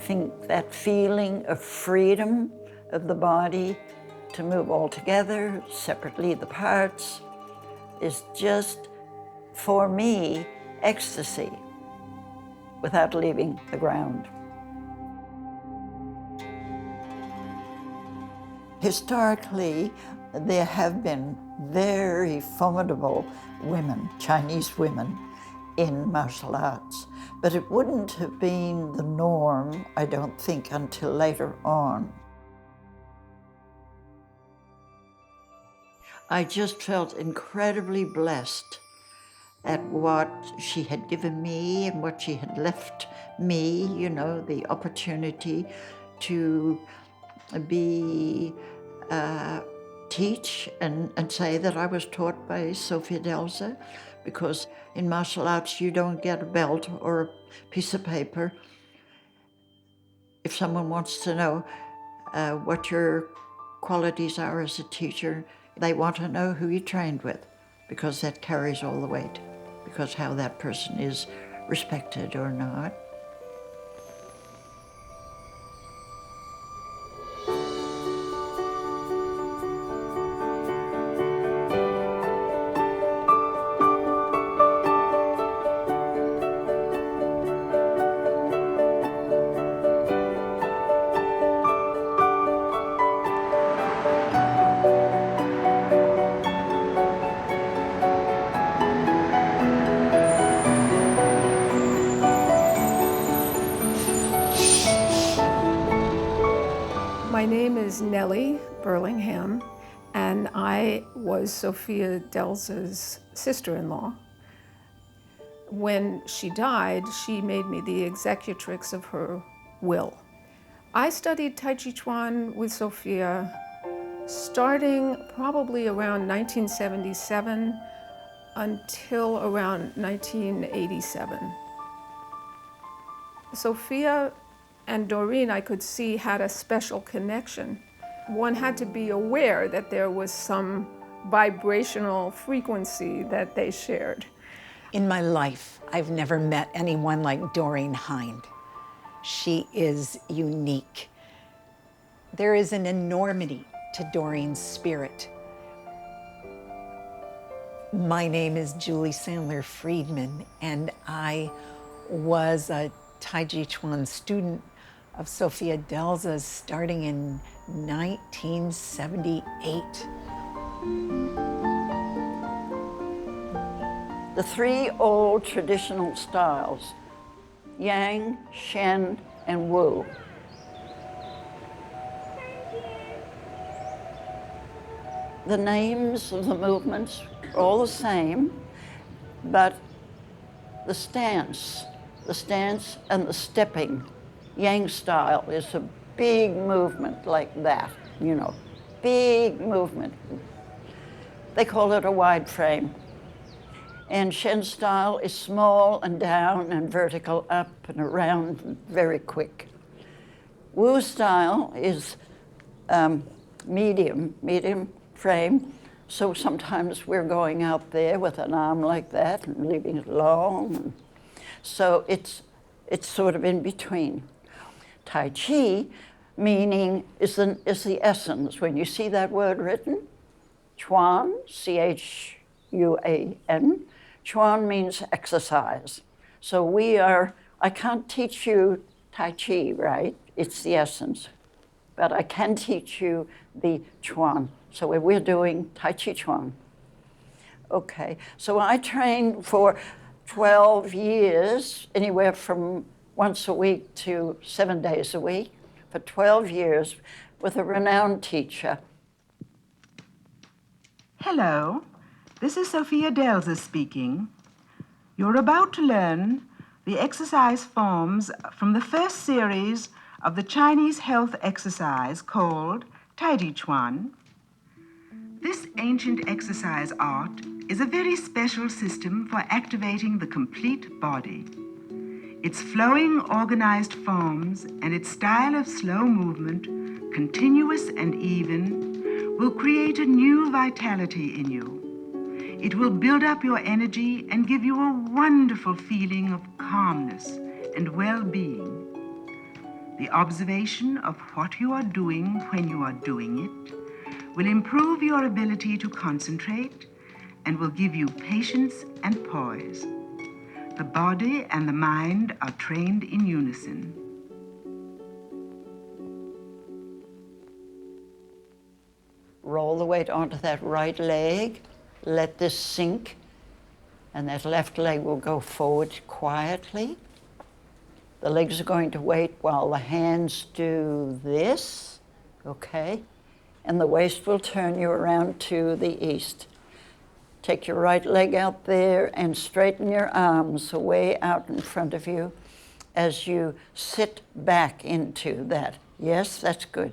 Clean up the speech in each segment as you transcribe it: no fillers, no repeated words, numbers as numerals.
think that feeling of freedom of the body to move all together, separately the parts, is just, for me, ecstasy without leaving the ground. Historically, there have been very formidable women, Chinese women, in martial arts, but it wouldn't have been the norm, I don't think, until later on. I just felt incredibly blessed at what she had given me and what she had left me, you know, the opportunity to be, teach and say that I was taught by Sophia Delza, because in martial arts you don't get a belt or a piece of paper. If someone wants to know what your qualities are as a teacher, they want to know who you trained with, because that carries all the weight, because how that person is respected or not. My name is Nellie Burlingham, and I was Sophia Delza's sister-in-law. When she died, she made me the executrix of her will. I studied Tai Chi Ch'uan with Sophia starting probably around 1977 until around 1987. Sophia and Doreen, I could see, had a special connection. One had to be aware that there was some vibrational frequency that they shared. In my life, I've never met anyone like Doreen Hynd. She is unique. There is an enormity to Doreen's spirit. My name is Julie Sandler Friedman, and I was a Tai Chi Ch'uan student of Sophia Delza's starting in 1978. The three old traditional styles, Yang, Shen, and Wu. The names of the movements are all the same, but the stance and the stepping, Yang style is a big movement like that, you know, big movement. They call it a wide frame. And Shen style is small and down and vertical up and around, very quick. Wu style is medium frame. So sometimes we're going out there with an arm like that and leaving it long. So it's sort of in between. Tai Chi, meaning is the essence. When you see that word written, Ch'uan, C-H-U-A-N, Ch'uan means exercise. So I can't teach you Tai Chi, right? It's the essence. But I can teach you the Ch'uan. So we're doing Tai Chi Ch'uan. Okay, so I trained for 12 years, anywhere from once a week to 7 days a week, for 12 years with a renowned teacher. Hello, this is Sophia Delza speaking. You're about to learn the exercise forms from the first series of the Chinese health exercise called Tai Chi Ch'uan. This ancient exercise art is a very special system for activating the complete body. Its flowing, organized forms and its style of slow movement, continuous and even, will create a new vitality in you. It will build up your energy and give you a wonderful feeling of calmness and well-being. The observation of what you are doing when you are doing it will improve your ability to concentrate and will give you patience and poise. The body and the mind are trained in unison. Roll the weight onto that right leg, let this sink, and that left leg will go forward quietly. The legs are going to wait while the hands do this, okay? And the waist will turn you around to the east. Take your right leg out there and straighten your arms way out in front of you as you sit back into that. Yes, that's good.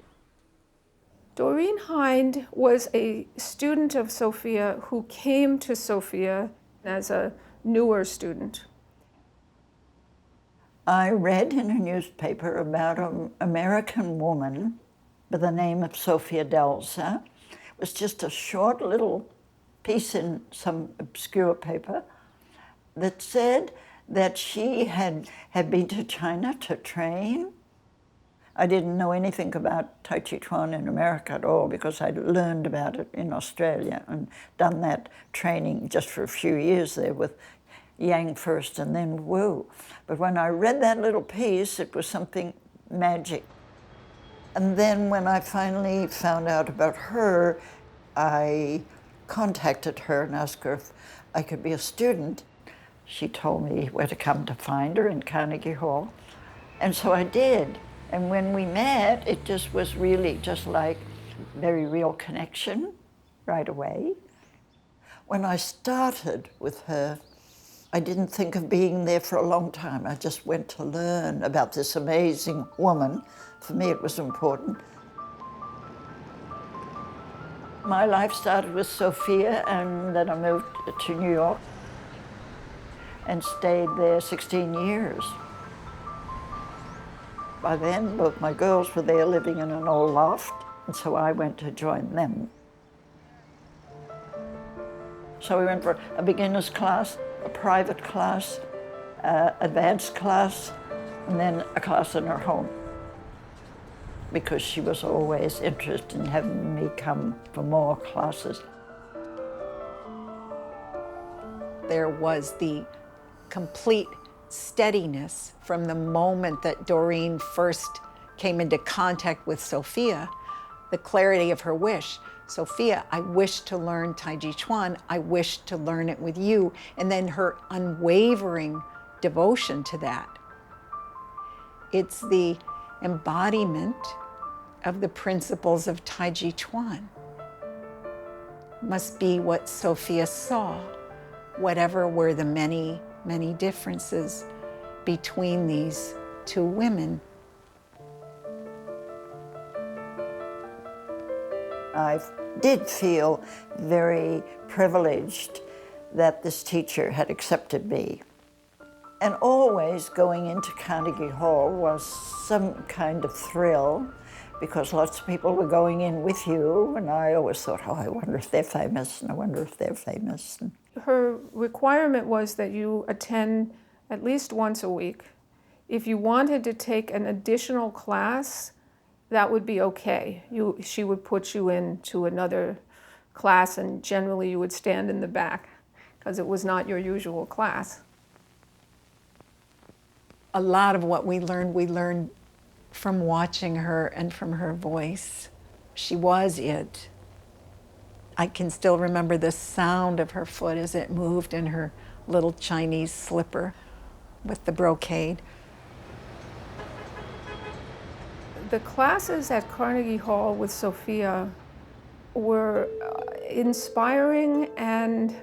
Doreen Hynd was a student of Sophia who came to Sophia as a newer student. I read in a newspaper about an American woman by the name of Sophia Delza. It was just a short little piece in some obscure paper that said that she had been to China to train. I didn't know anything about Tai Chi Ch'uan in America at all because I'd learned about it in Australia and done that training just for a few years there with Yang first and then Wu. But when I read that little piece, it was something magic. And then when I finally found out about her, I contacted her and asked her if I could be a student. She told me where to come to find her in Carnegie Hall. And so I did. And when we met, it just was really just like very real connection right away. When I started with her, I didn't think of being there for a long time. I just went to learn about this amazing woman. For me, it was important. My life started with Sophia, and then I moved to New York and stayed there 16 years. By then, both my girls were there living in an old loft, and so I went to join them. So we went for a beginner's class, a private class, advanced class, and then a class in her home, because she was always interested in having me come for more classes. There was the complete steadiness from the moment that Doreen first came into contact with Sophia, the clarity of her wish. Sophia, I wish to learn Tai Chi Ch'uan. I wish to learn it with you. And then her unwavering devotion to that. It's the embodiment of the principles of Tai Chi Ch'uan. Must be what Sophia saw, whatever were the many, many differences between these two women. I did feel very privileged that this teacher had accepted me. And always going into Carnegie Hall was some kind of thrill, because lots of people were going in with you, and I always thought, oh, I wonder if they're famous, and I wonder if they're famous. Her requirement was that you attend at least once a week. If you wanted to take an additional class, that would be okay. She would put you into another class, and generally you would stand in the back because it was not your usual class. A lot of what we learned from watching her and from her voice. She was it. I can still remember the sound of her foot as it moved in her little Chinese slipper with the brocade. The classes at Carnegie Hall with Sophia were inspiring, and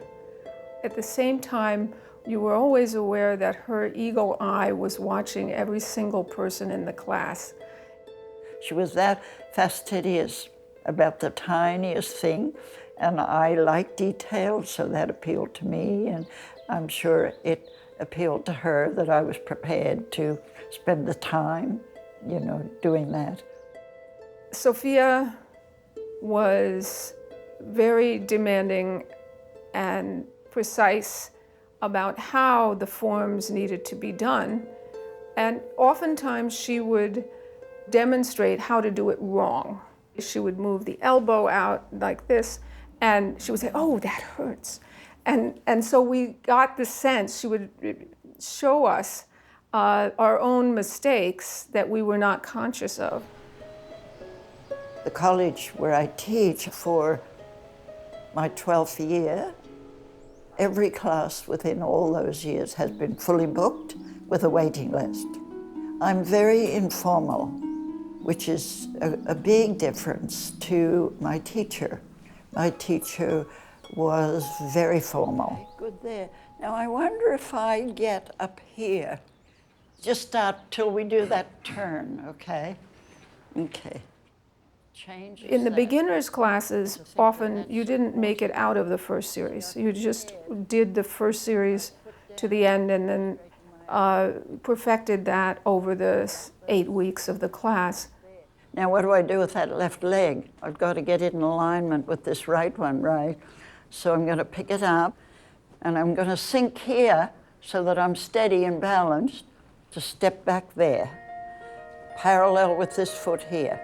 at the same time, you were always aware that her eagle eye was watching every single person in the class. She was that fastidious about the tiniest thing, and I like details, so that appealed to me, and I'm sure it appealed to her that I was prepared to spend the time, doing that. Sophia was very demanding and precise about how the forms needed to be done. And oftentimes she would demonstrate how to do it wrong. She would move the elbow out like this, and she would say, "Oh, that hurts." And so we got the sense, she would show us our own mistakes that we were not conscious of. The college where I teach for my 12th year, every class within all those years has been fully booked with a waiting list. I'm very informal, which is a big difference to my teacher. My teacher was very formal. Good there. Now I wonder if I get up here. Just start till we do that turn, okay? Okay. Change. In the beginners classes, often you didn't make it out of the first series. You just did the first series to the end and then perfected that over the 8 weeks of the class. Now what do I do with that left leg? I've got to get it in alignment with this right one, right? So I'm going to pick it up and I'm going to sink here so that I'm steady and balanced to step back there, parallel with this foot here,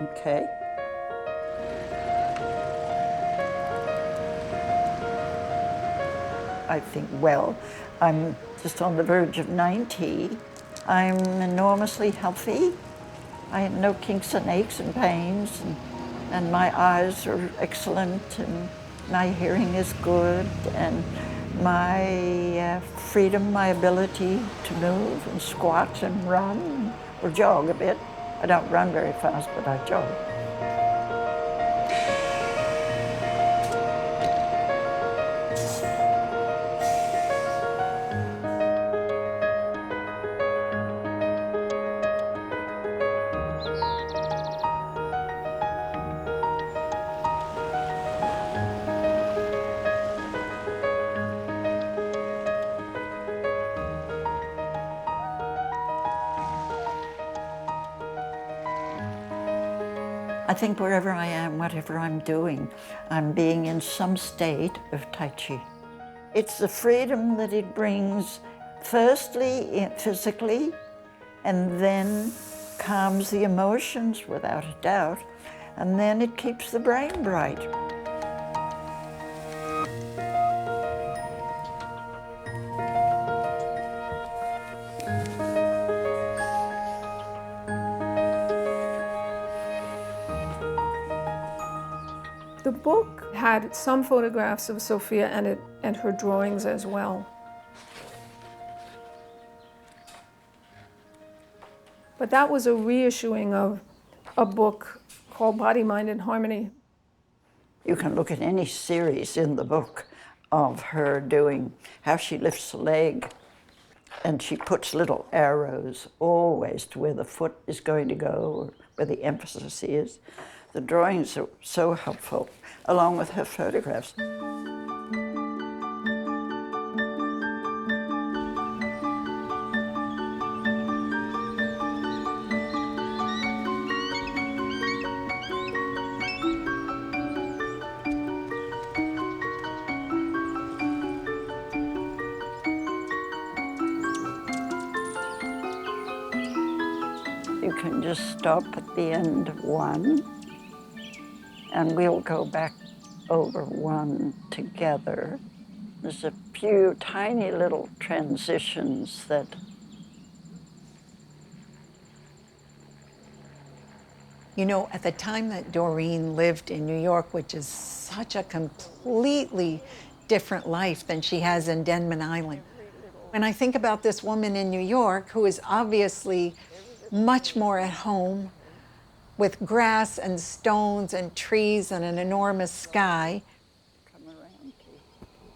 okay? I think, well, I'm just on the verge of 90. I'm enormously healthy. I have no kinks and aches and pains, and my eyes are excellent, and my hearing is good, and my freedom, my ability to move and squat and run or jog a bit. I don't run very fast, but I jog. I think wherever I am, whatever I'm doing, I'm being in some state of Tai Chi. It's the freedom that it brings, firstly physically, and then calms the emotions without a doubt, and then it keeps the brain bright. The book had some photographs of Sophia and her drawings as well. But that was a reissuing of a book called Body, Mind, and Harmony. You can look at any series in the book of her doing how she lifts a leg, and she puts little arrows always to where the foot is going to go, or where the emphasis is. The drawings are so helpful, along with her photographs. You can just stop at the end of one, and we'll go back over one together. There's a few tiny little transitions that You know, at the time that Doreen lived in New York, which is such a completely different life than she has in Denman Island. When I think about this woman in New York, who is obviously much more at home with grass and stones and trees and an enormous sky.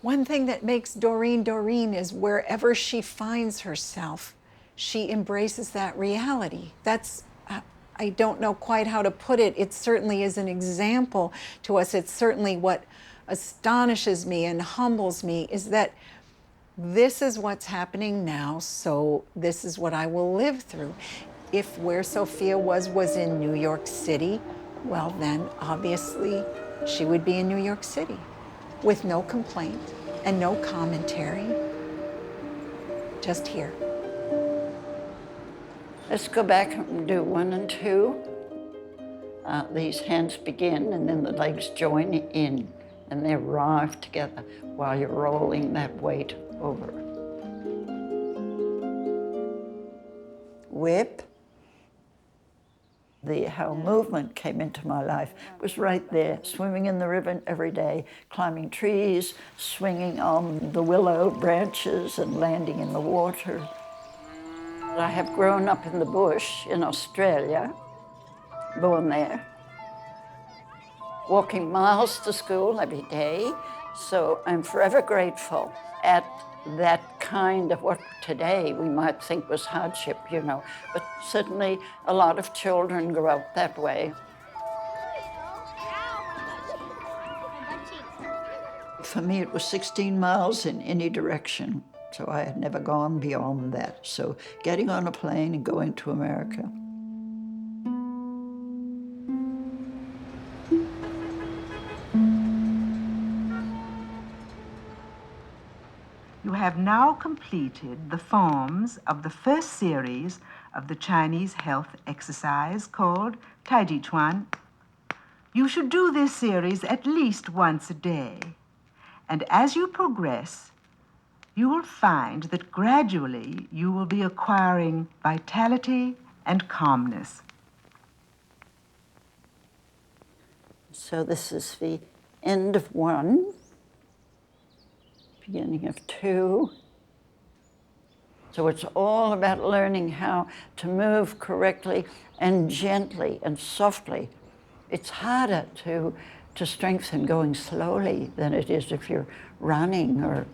One thing that makes Doreen Doreen is wherever she finds herself, she embraces that reality. That's, I don't know quite how to put it. It certainly is an example to us. It's certainly what astonishes me and humbles me is that this is what's happening now, so this is what I will live through. If where Sophia was in New York City, well then obviously she would be in New York City with no complaint and no commentary, just here. Let's go back and do 1 and 2. These hands begin, and then the legs join in, and they arrive together while you're rolling that weight over. Whip. How movement came into my life was right there, swimming in the river every day, climbing trees, swinging on the willow branches and landing in the water. I have grown up in the bush in Australia, born there, walking miles to school every day, so I'm forever grateful at that kind of what today we might think was hardship, you know, but certainly a lot of children grow up that way. For me, it was 16 miles in any direction, so I had never gone beyond that. So getting on a plane and going to America. You have now completed the forms of the first series of the Chinese health exercise called Tai Chi Ch'uan. You should do this series at least once a day. And as you progress, you will find that gradually you will be acquiring vitality and calmness. So this is the end of 1. Beginning of 2. So it's all about learning how to move correctly and gently and softly. It's harder to strengthen going slowly than it is if you're running or...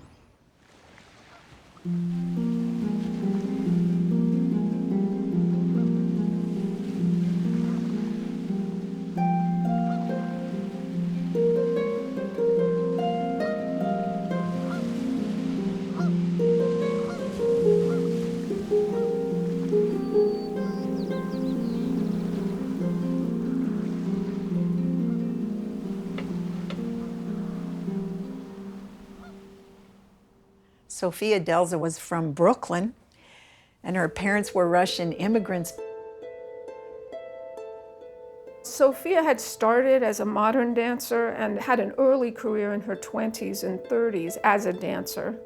Sophia Delza was from Brooklyn, and her parents were Russian immigrants. Sophia had started as a modern dancer and had an early career in her 20s and 30s as a dancer.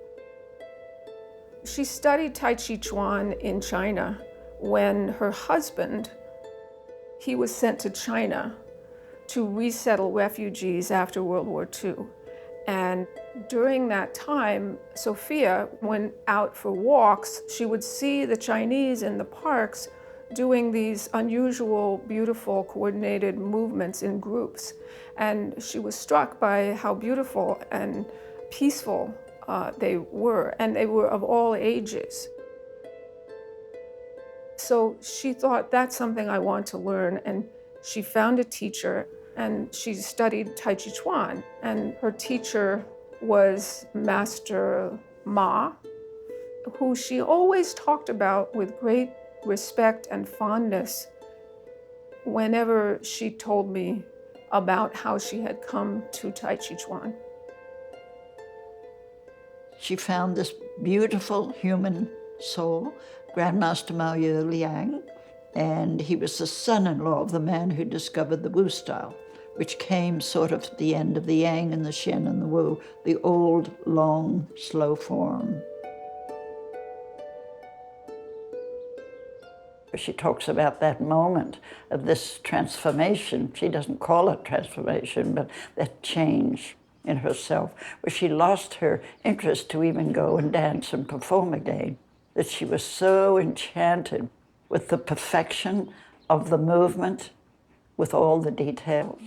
She studied Tai Chi Ch'uan in China when her husband, he was sent to China to resettle refugees after World War II. And during that time, Sophia went out for walks. She would see the Chinese in the parks doing these unusual, beautiful, coordinated movements in groups. And she was struck by how beautiful and peaceful they were, and they were of all ages. So she thought, that's something I want to learn, and she found a teacher, and she studied Tai Chi Ch'uan, and her teacher was Master Ma, who she always talked about with great respect and fondness whenever she told me about how she had come to Tai Chi Ch'uan. She found this beautiful human soul, Grand Maître Ma Yueh-Liang, and he was the son-in-law of the man who discovered the Wu style, which came sort of at the end of the Yang and the Shen and the Wu, the old, long, slow form. She talks about that moment of this transformation. She doesn't call it transformation, but that change in herself, where she lost her interest to even go and dance and perform again, that she was so enchanted with the perfection of the movement, with all the details.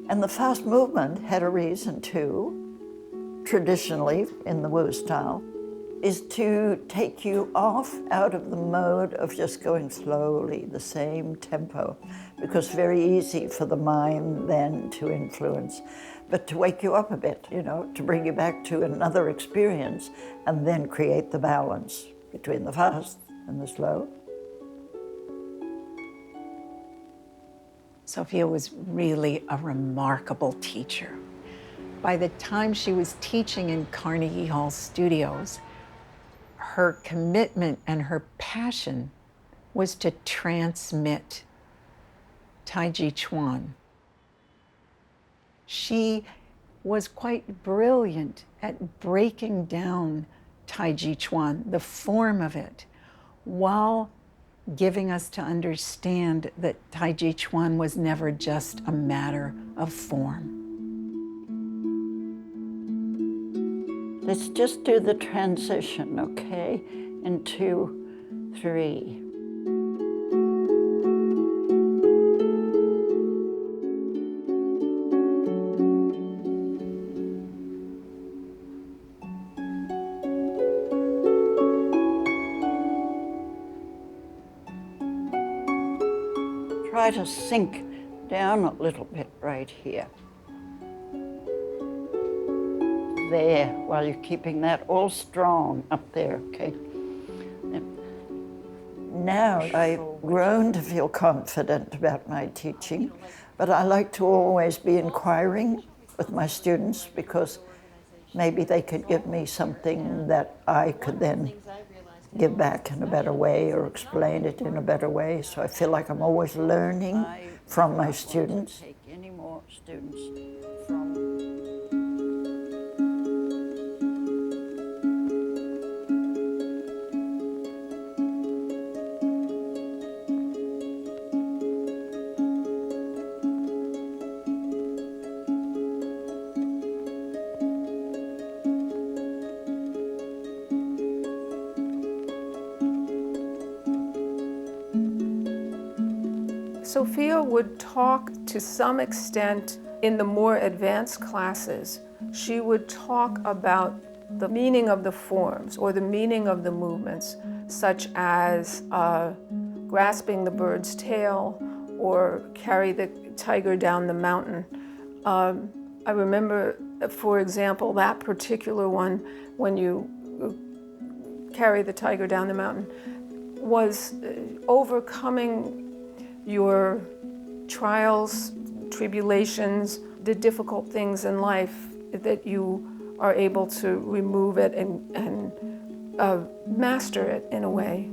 And the fast movement had a reason too, traditionally in the Wu style, is to take you off out of the mode of just going slowly, the same tempo, because very easy for the mind then to influence, but to wake you up a bit, you know, to bring you back to another experience and then create the balance between the fast and the slow. Sophia was really a remarkable teacher. By the time she was teaching in Carnegie Hall studios, her commitment and her passion was to transmit Tai Chi Ch'uan. She was quite brilliant at breaking down Tai Chi Ch'uan, the form of it, while giving us to understand that Tai Chi Ch'uan was never just a matter of form. Let's just do the transition, okay? In 2, 3. Try to sink down a little bit right here. There, while you're keeping that all strong up there, okay? Now I've grown to feel confident about my teaching, but I like to always be inquiring with my students because maybe they could give me something that I could then give back in a better way or explain it in a better way. So I feel like I'm always learning from my students. Take any more students from Sophia would talk to some extent in the more advanced classes. She would talk about the meaning of the forms or the meaning of the movements, such as grasping the bird's tail or carry the tiger down the mountain. I remember, for example, that particular one, when you carry the tiger down the mountain, was overcoming your trials, tribulations, the difficult things in life, that you are able to remove it and master it in a way.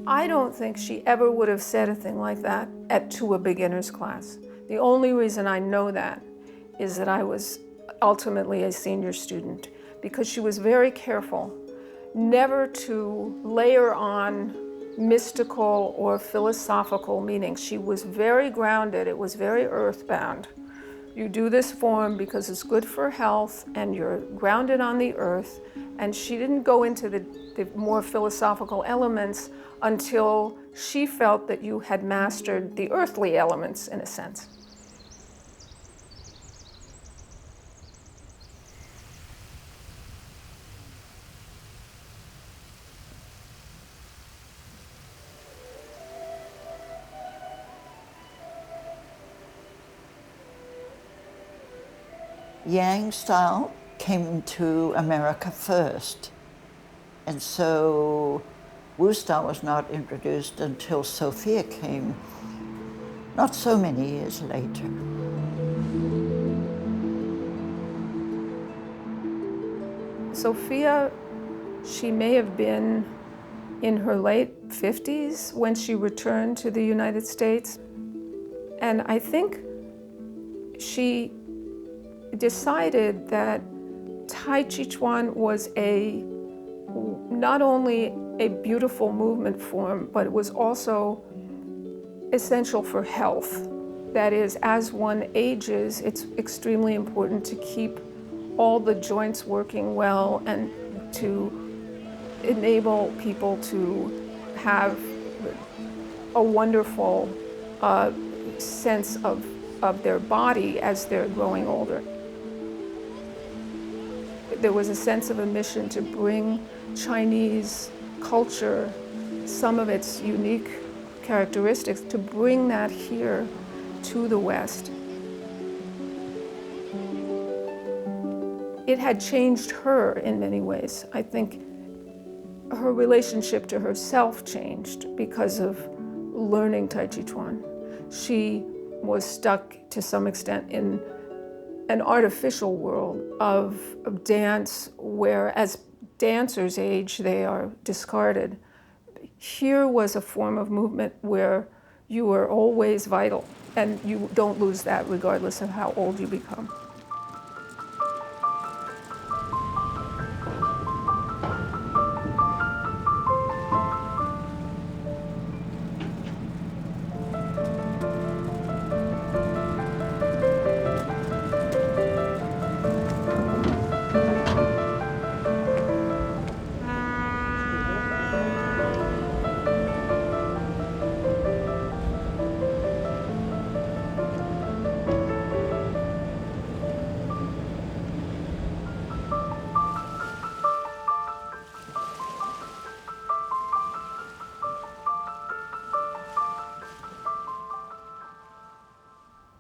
I don't think she ever would have said a thing like that to a beginner's class. The only reason I know that is that I was ultimately a senior student, because she was very careful never to layer on mystical or philosophical meaning. She was very grounded. It was very earthbound. You do this form because it's good for health and you're grounded on the earth. And she didn't go into the more philosophical elements until she felt that you had mastered the earthly elements, in a sense. Yang style came to America first. And so Wu style was not introduced until Sophia came, not so many years later. Sophia, she may have been in her late 50s when she returned to the United States. And I think she decided that Tai Chi Ch'uan was not only a beautiful movement form, but it was also essential for health. That is, as one ages, it's extremely important to keep all the joints working well and to enable people to have a wonderful sense of their body as they're growing older. There was a sense of a mission to bring Chinese culture, some of its unique characteristics, to bring that here to the West. It had changed her in many ways. I think her relationship to herself changed because of learning Tai Chi Ch'uan. She was stuck to some extent in an artificial world of dance where as dancers age, they are discarded. Here was a form of movement where you are always vital, and you don't lose that regardless of how old you become.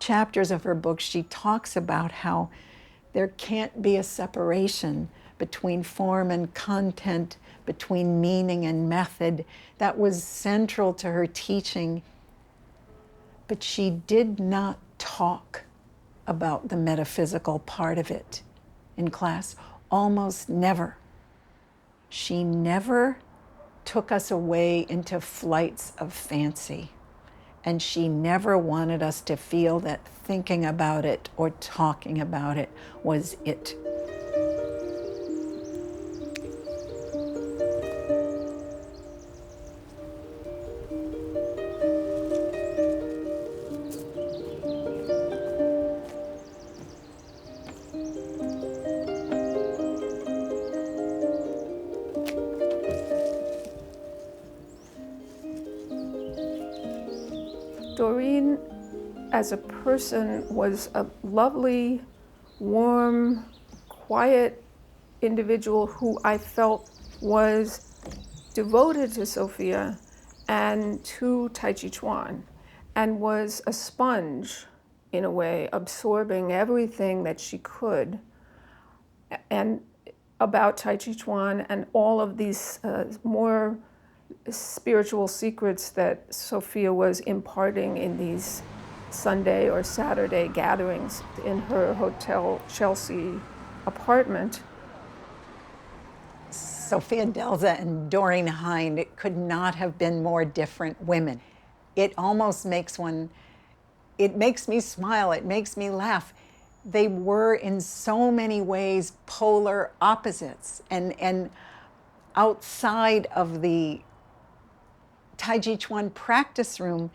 Chapters of her book, she talks about how there can't be a separation between form and content, between meaning and method. That was central to her teaching. But she did not talk about the metaphysical part of it in class, almost never. She never took us away into flights of fancy. And she never wanted us to feel that thinking about it or talking about it was it. Doreen, as a person, was a lovely, warm, quiet individual who I felt was devoted to Sophia and to Tai Chi Ch'uan, and was a sponge, in a way, absorbing everything that she could and about Tai Chi Ch'uan and all of these more spiritual secrets that Sophia was imparting in these Sunday or Saturday gatherings in her Hotel Chelsea apartment. Sophia Delza and Doreen Hynd could not have been more different women. It almost makes it makes me smile, it makes me laugh. They were in so many ways polar opposites, and outside of the Tai Chi Ch'uan practice room,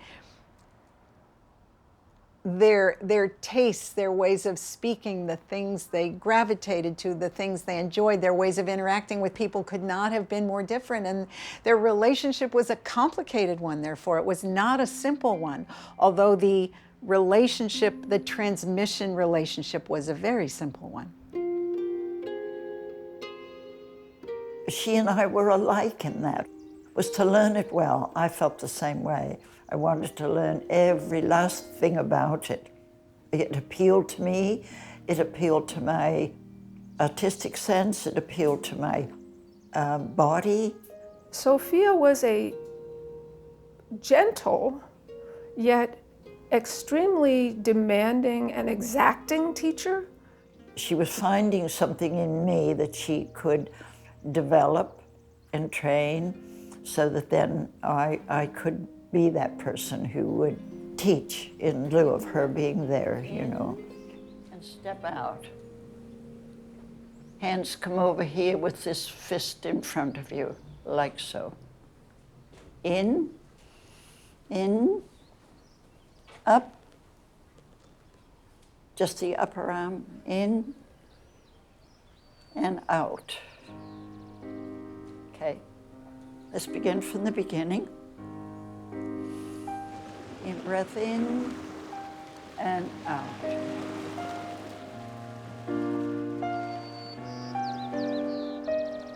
their tastes, their ways of speaking, the things they gravitated to, the things they enjoyed, their ways of interacting with people could not have been more different. And their relationship was a complicated one, therefore. It was not a simple one, although the relationship, the transmission relationship, was a very simple one. She and I were alike in that. Was to learn it well. I felt the same way. I wanted to learn every last thing about it. It appealed to me. It appealed to my artistic sense. It appealed to my body. Sophia was a gentle, yet extremely demanding and exacting teacher. She was finding something in me that she could develop and train, so that then I could be that person who would teach in lieu of her being there, you know. And step out. Hands come over here with this fist in front of you, like so. In, up. Just the upper arm, in and out. Okay. Let's begin from the beginning. In, breath in and out.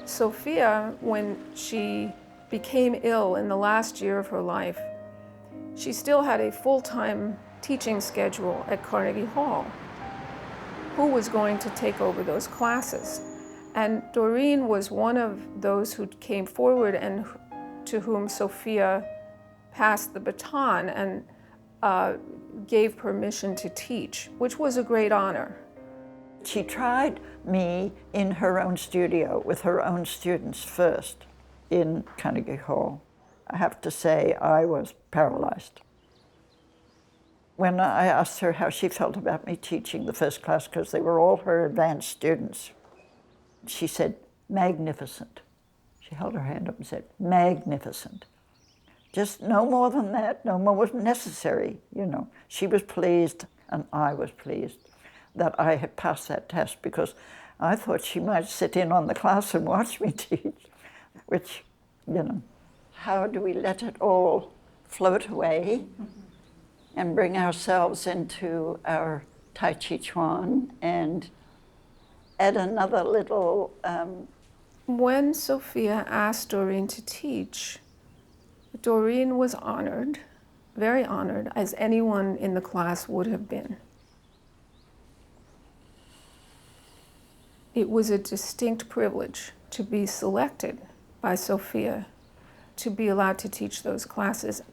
Sophia, when she became ill in the last year of her life, she still had a full-time teaching schedule at Carnegie Hall. Who was going to take over those classes? And Doreen was one of those who came forward and to whom Sophia passed the baton and gave permission to teach, which was a great honor. She tried me in her own studio with her own students first in Carnegie Hall. I have to say I was paralyzed. When I asked her how she felt about me teaching the first class, because they were all her advanced students, she said, magnificent. She held her hand up and said, magnificent. Just no more than that, no more was necessary, you know. She was pleased and I was pleased that I had passed that test, because I thought she might sit in on the class and watch me teach, which, you know. How do we let it all float away and bring ourselves into our Tai Chi Ch'uan and add another little... When Sophia asked Doreen to teach, Doreen was honored, very honored, as anyone in the class would have been. It was a distinct privilege to be selected by Sophia to be allowed to teach those classes,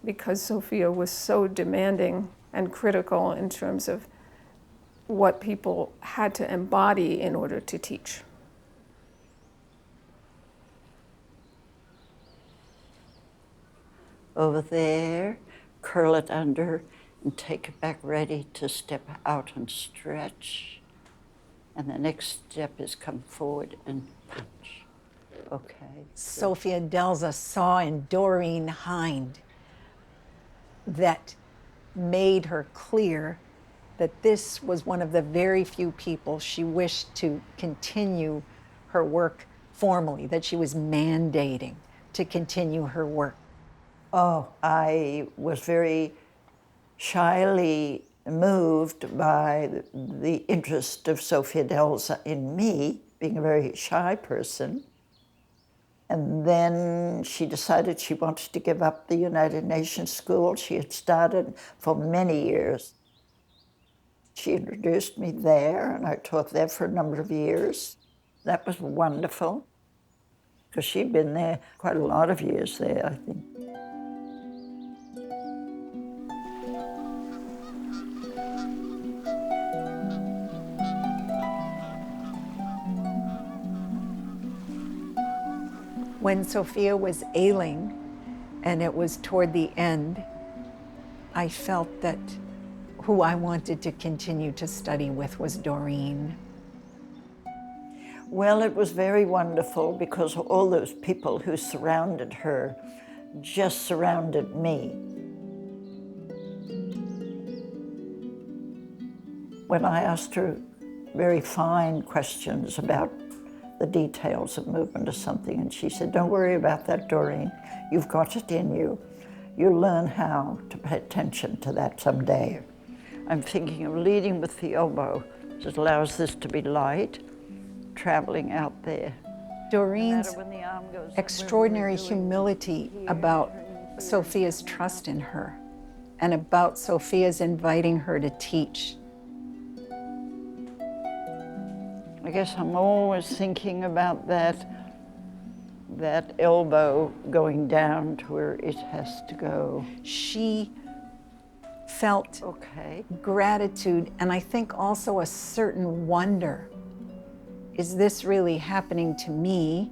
because Sophia was so demanding and critical in terms of what people had to embody in order to teach. Over there, curl it under and take it back ready to step out and stretch. And the next step is come forward and punch. Okay. Sophia Delza saw in Doreen Hynd that made her clear that this was one of the very few people she wished to continue her work formally, that she was mandating to continue her work. Oh, I was very shyly moved by the interest of Sophia Delza in me, being a very shy person. And then she decided she wanted to give up the United Nations School she had started for many years. She introduced me there, and I taught there for a number of years. That was wonderful, because she'd been there quite a lot of years there, I think. When Sophia was ailing, and it was toward the end, I felt that who I wanted to continue to study with was Doreen. Well, it was very wonderful, because all those people who surrounded her just surrounded me. When I asked her very fine questions about the details of movement or something, and she said, don't worry about that, Doreen. You've got it in you. You'll learn how to pay attention to that someday. I'm thinking of leading with the elbow. It allows this to be light, traveling out there. Doreen's extraordinary humility about Sophia's trust in her, and about Sophia's inviting her to teach. I guess I'm always thinking about that elbow going down to where it has to go. She felt gratitude, and I think also a certain wonder. Is this really happening to me?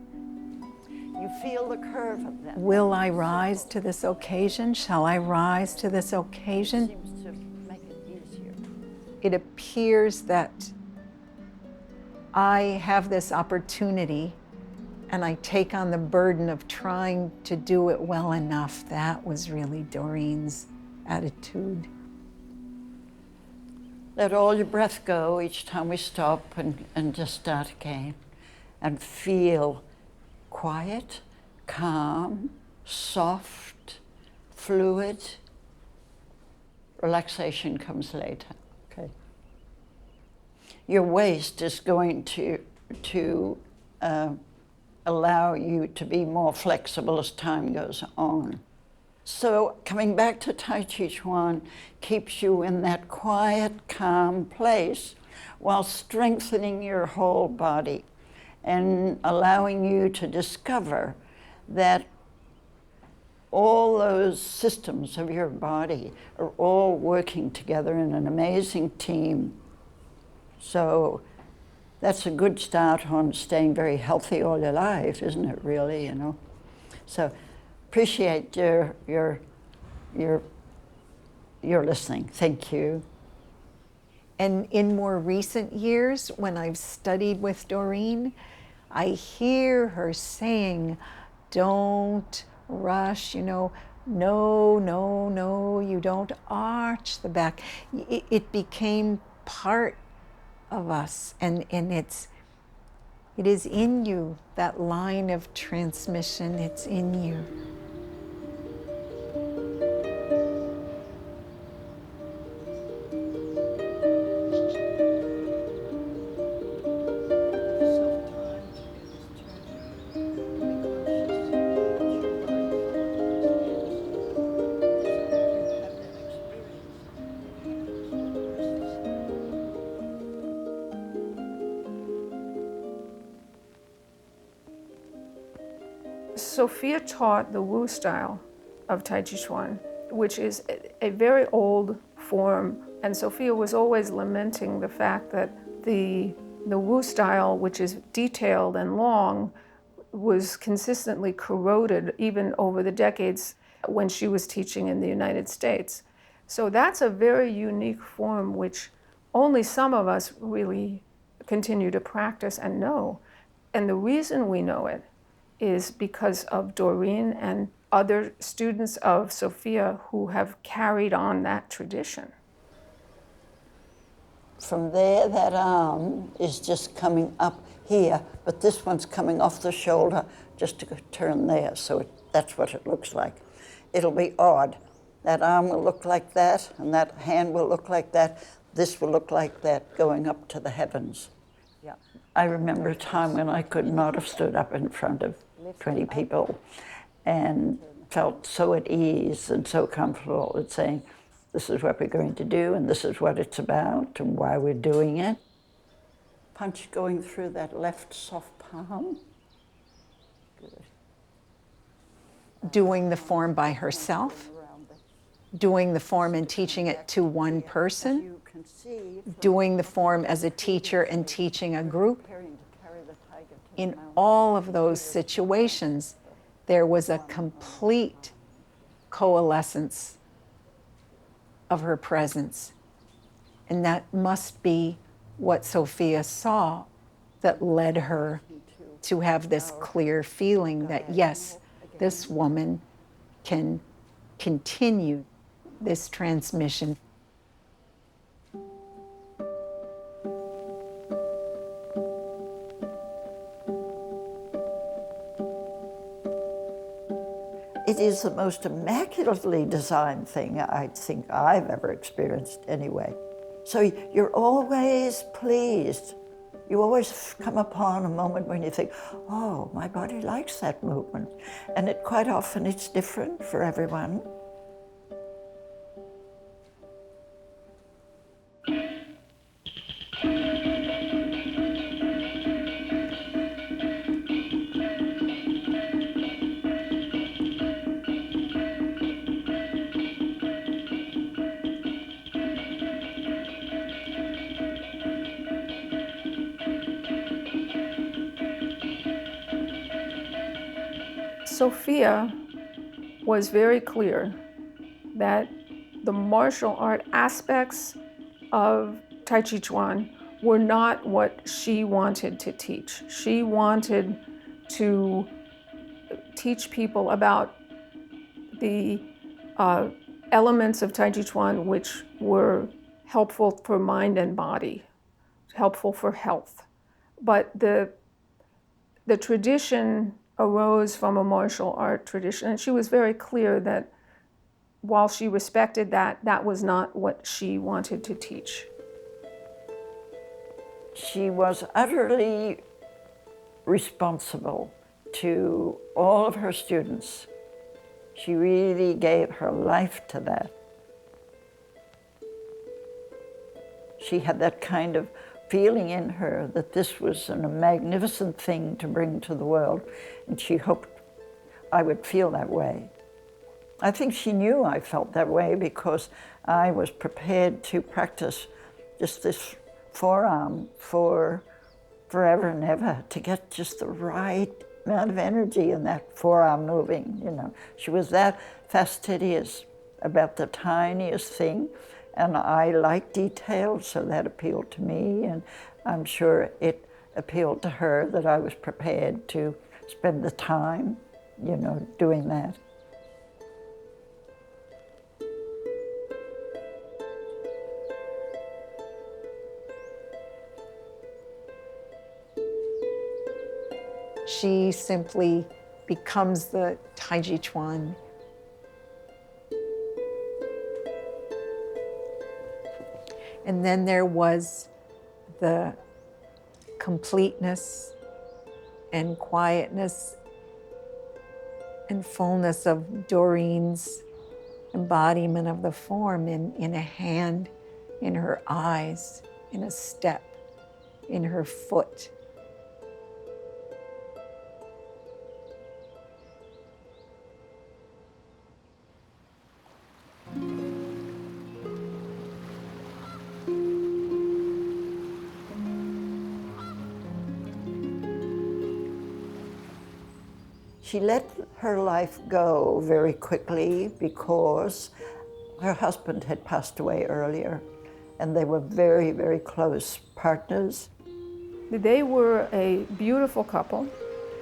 You feel the curve of that. Will I rise to this occasion? Shall I rise to this occasion? Seems to make it easier. It appears that I have this opportunity, and I take on the burden of trying to do it well enough. That was really Doreen's attitude. Let all your breath go each time we stop and just start again. And feel quiet, calm, soft, fluid. Relaxation comes later. Okay. Your waist is going to allow you to be more flexible as time goes on. So coming back to Tai Chi Ch'uan keeps you in that quiet, calm place while strengthening your whole body and allowing you to discover that all those systems of your body are all working together in an amazing team. So that's a good start on staying very healthy all your life, isn't it, really, you know? So appreciate your listening. Thank you. And in more recent years, when I've studied with Doreen, I hear her saying, don't rush, you know, no, you don't arch the back. It became part of us, and it is in you, that line of transmission, it's in you. Sophia taught the Wu style of Tai Chi Ch'uan, which is a very old form, and Sophia was always lamenting the fact that the Wu style, which is detailed and long, was consistently corroded even over the decades when she was teaching in the United States. So that's a very unique form which only some of us really continue to practice and know. And the reason we know it is because of Doreen and other students of Sophia who have carried on that tradition. From there, that arm is just coming up here, but this one's coming off the shoulder just to turn there, so that's what it looks like. It'll be odd. That arm will look like that, and that hand will look like that. This will look like that, going up to the heavens. Yeah. I remember a time when I could not have stood up in front of 20 people and felt so at ease and so comfortable at saying, this is what we're going to do, and this is what it's about, and why we're doing it. Punch going through that left soft palm. Good. Doing the form by herself, doing the form and teaching it to one person, doing the form as a teacher and teaching a group. In all of those situations, there was a complete coalescence of her presence. And that must be what Sophia saw that led her to have this clear feeling that, yes, this woman can continue this transmission. It is the most immaculately designed thing I think I've ever experienced anyway. So you're always pleased. You always come upon a moment when you think, oh, my body likes that movement. And quite often it's different for everyone. Sophia was very clear that the martial art aspects of Tai Chi Ch'uan were not what she wanted to teach. She wanted to teach people about the elements of Tai Chi Ch'uan which were helpful for mind and body, helpful for health. But the tradition arose from a martial art tradition, and she was very clear that while she respected that, that was not what she wanted to teach. She was utterly responsible to all of her students. She really gave her life to that. She had that kind of feeling in her that this was a magnificent thing to bring to the world, and she hoped I would feel that way. I think she knew I felt that way because I was prepared to practice just this forearm for forever and ever to get just the right amount of energy in that forearm moving, you know. She was that fastidious about the tiniest thing, and I like detail, so that appealed to me, and I'm sure it appealed to her that I was prepared to spend the time, you know, doing that. She simply becomes the Tai Chi Ch'uan. And then there was the completeness and quietness and fullness of Doreen's embodiment of the form in a hand, in her eyes, in a step, in her foot. She let her life go very quickly because her husband had passed away earlier, and they were very, very close partners. They were a beautiful couple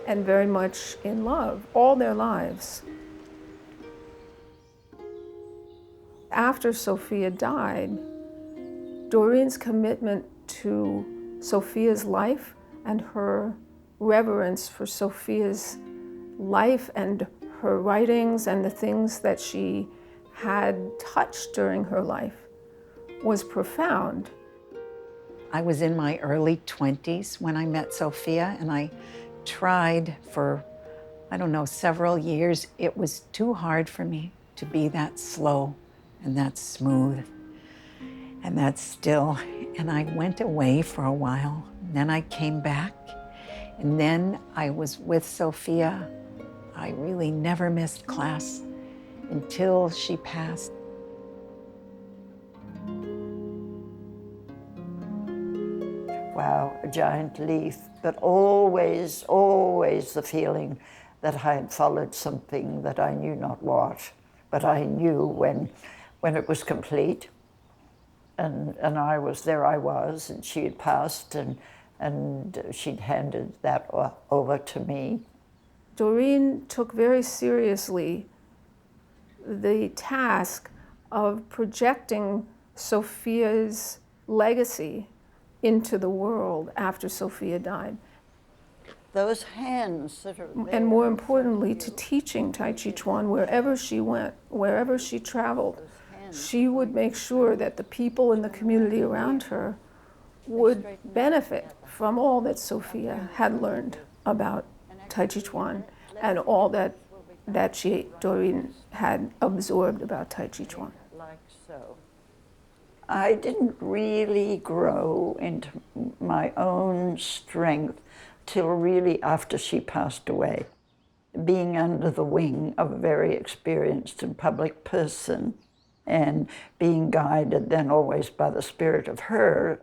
and very much in love all their lives. After Sophia died, Doreen's commitment to Sophia's life and her reverence for Sophia's life and her writings and the things that she had touched during her life was profound. I was in my early 20s when I met Sophia, and I tried for, I don't know, several years. It was too hard for me to be that slow and that smooth and that still. And I went away for a while. Then I came back, and then I was with Sophia. I really never missed class until she passed. Wow, a giant leaf, but always, always the feeling that I had followed something that I knew not what, but I knew when it was complete. And I was there, I was, and she had passed, and she'd handed that over to me. Doreen took very seriously the task of projecting Sophia's legacy into the world after Sophia died. Those hands that are there. And more importantly, to teaching Tai Chi Ch'uan wherever she went, wherever she traveled. She would make sure that the people in the community around her would benefit from all that Sophia had learned about Tai Chi Ch'uan and all that Doreen had absorbed about Tai Chi Ch'uan. Like so. I didn't really grow into my own strength till really after she passed away. Being under the wing of a very experienced and public person and being guided then always by the spirit of her.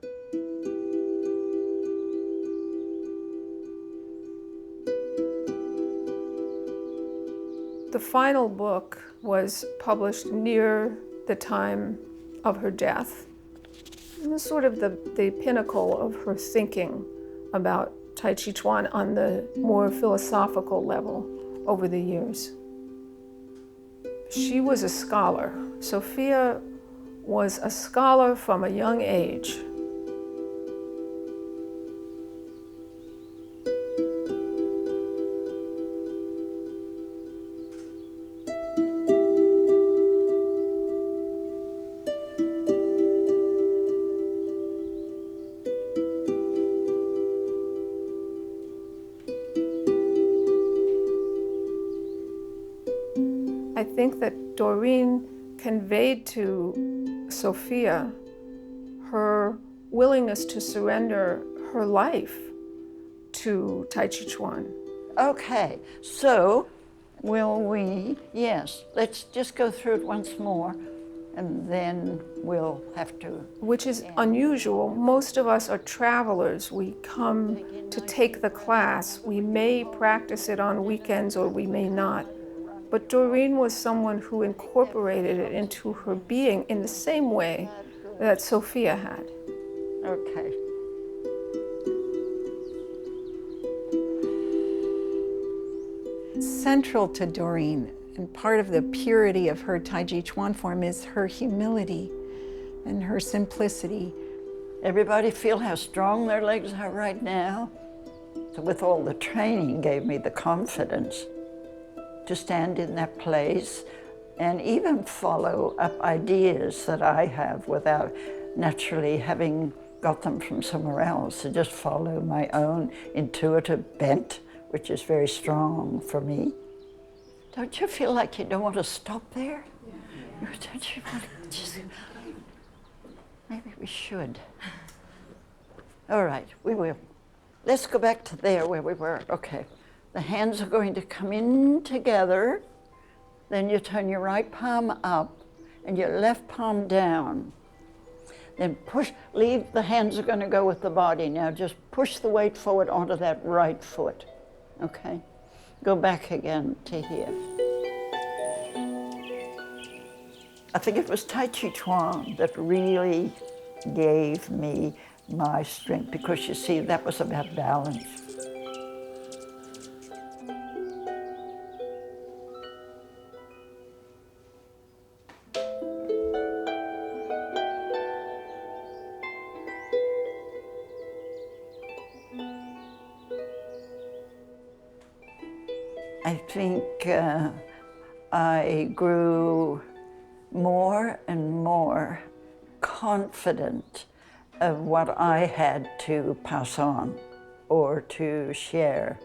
The final book was published near the time of her death. It was sort of the pinnacle of her thinking about Tai Chi Ch'uan on the more philosophical level over the years. She was a scholar. Sophia was a scholar from a young age. I think that Doreen conveyed to Sophia her willingness to surrender her life to Tai Chi Ch'uan. Okay, so Will we? Yes. Let's just go through it once more, and then we'll have to. Which is unusual. Most of us are travelers. We come to take the class. We may practice it on weekends or we may not. But Doreen was someone who incorporated it into her being in the same way that Sophia had. Okay. Central to Doreen, and part of the purity of her Tai Chi Ch'uan form, is her humility and her simplicity. Everybody feel how strong their legs are right now? So with all the training gave me the confidence to stand in that place and even follow up ideas that I have without naturally having got them from somewhere else, to just follow my own intuitive bent, which is very strong for me. Don't you feel like you don't want to stop there? Yeah. Don't you want to just... Maybe we should. All right, we will. Let's go back to there where we were. Okay. The hands are going to come in together. Then you turn your right palm up and your left palm down. Then push, leave, the hands are going to go with the body. Now just push the weight forward onto that right foot. Okay? Go back again to here. I think it was Tai Chi Ch'uan that really gave me my strength, because you see, that was about balance. I think I grew more and more confident of what I had to pass on or to share.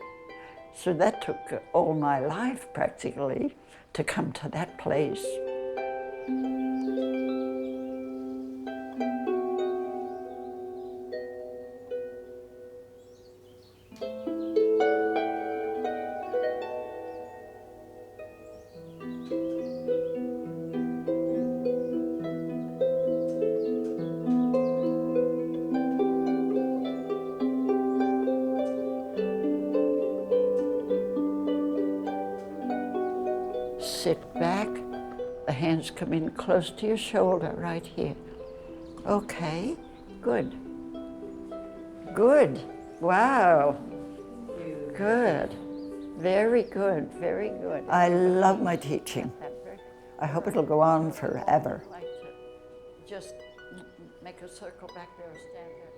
So that took all my life practically to come to that place. Sit back, the hands come in close to your shoulder, right here. Okay, good. Good, wow. Good, very good, very good. I love my teaching. I hope it'll go on forever. Just make a circle back there, stand there.